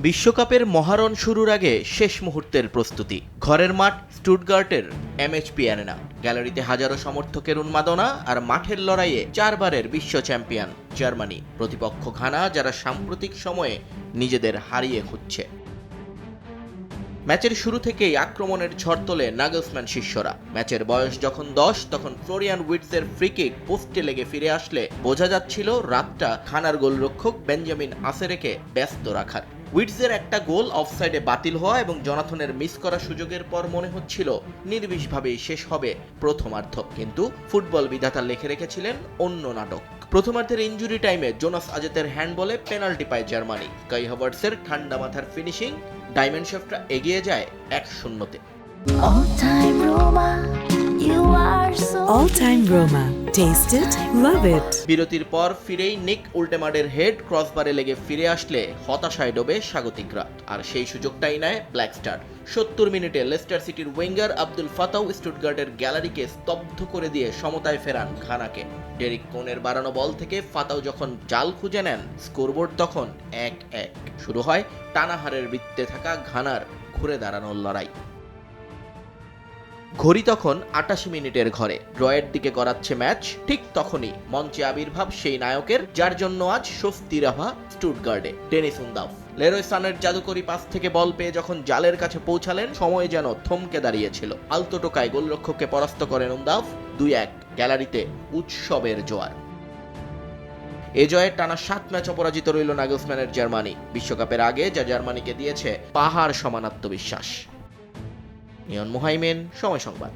বিশ্বকাপের মহারণ শুরুর আগে শেষ মুহূর্তের প্রস্তুতি। ঘরের মাঠ স্টুটগার্টের এমএইচপি অ্যারেনা। গ্যালারিতে হাজারো সমর্থকের উন্মাদনা আর মাঠের লড়াইয়ে 4 বারের বিশ্ব চ্যাম্পিয়ন জার্মানি, প্রতিপক্ষ ঘানা, যারা সাম্প্রতিক সময়ে নিজেদের হারিয়ে খুঁজছে। ম্যাচের শুরু থেকেই আক্রমণের ঝড় তোলে নাগলসম্যান শিষ্যরা। ম্যাচের বয়স যখন 10, তখন ফ্লোরিয়ান উইটজের ফ্রিকিক পোস্টে লেগে ফিরে আসলে বোঝা যাচ্ছিল রাতটা ঘানার গোলরক্ষক বেঞ্জামিন আসেরেকে ব্যস্ত রাখার। উইটজের একটা গোল অফসাইডে বাতিল হওয়া এবং জনাথনের মিস করা সুযোগের পর মনে হচ্ছিল নির্বিষভাবেই শেষ হবে প্রথমার্ধ, কিন্তু ফুটবল বিধাতা লিখে রেখেছিলেন অন্য নাটক। প্রথমার্ধের ইনজুরি টাইমে জোনাস আজেতের হ্যান্ডবলে পেনাল্টি পায় জার্মানি। কাই হাভার্টসের ঠান্ডা মাথার ফিনিশিং ডায়মন্ড শেফটরা এগিয়ে যায় 1-0-তে। All time Roma. Taste it, love it. বিরতির পর ফিরেই নিক উল্টেমাডের হেড ক্রসবারে লেগে ফিরে আসলে হতাশায় ডোবে স্বাগতিকরা, আর সেই সুযোগটাই নেয় ব্ল্যাক স্টার। 70 মিনিটে লেস্টার সিটির উইঙ্গার আব্দুল ফাতাউ স্টুটগার্টের গ্যালারিকে স্তব্ধ করে দিয়ে সমতায় ফেরান ঘানাকে। ডেরিক কোনের বাড়ানো বল থেকে ফাতাউ যখন জাল খুঁজে নেন, স্কোরবোর্ড তখন 1-1। শুরু হয় টানাহারের বৃত্তে থাকা ঘানার ঘুরে দাঁড়ানোর লড়াই। ঘড়ি তখন 88 মিনিটের ঘরে, ড্রয়ের দিকে গড়াচ্ছে ম্যাচ। ঠিক তখনই মঞ্চে আবির্ভাব সেই নায়কের, যার জন্য আজ স্বস্তির আভা স্টুটগার্টে, ডেনিস উনদাফ। লেরোয় সানের জাদুকরি পাস থেকে বল পেয়ে যখন জালের কাছে পৌঁছালেন, সময় যেন থমকে দাঁড়িয়েছিল। আলতো টোকায় গোলরক্ষককে পরাস্ত করেন উনদাফ। 2-1। গ্যালারিতে উৎসবের জোয়ার। এ জয়ে টানা 7 ম্যাচ অপরাজিত রইল নাগলসম্যানের জার্মানি, বিশ্বকাপের আগে যা জার্মানিকে দিয়েছে পাহাড় সমান আত্মবিশ্বাস। নিয়ন মুহাইমেন, সময় সংবাদ।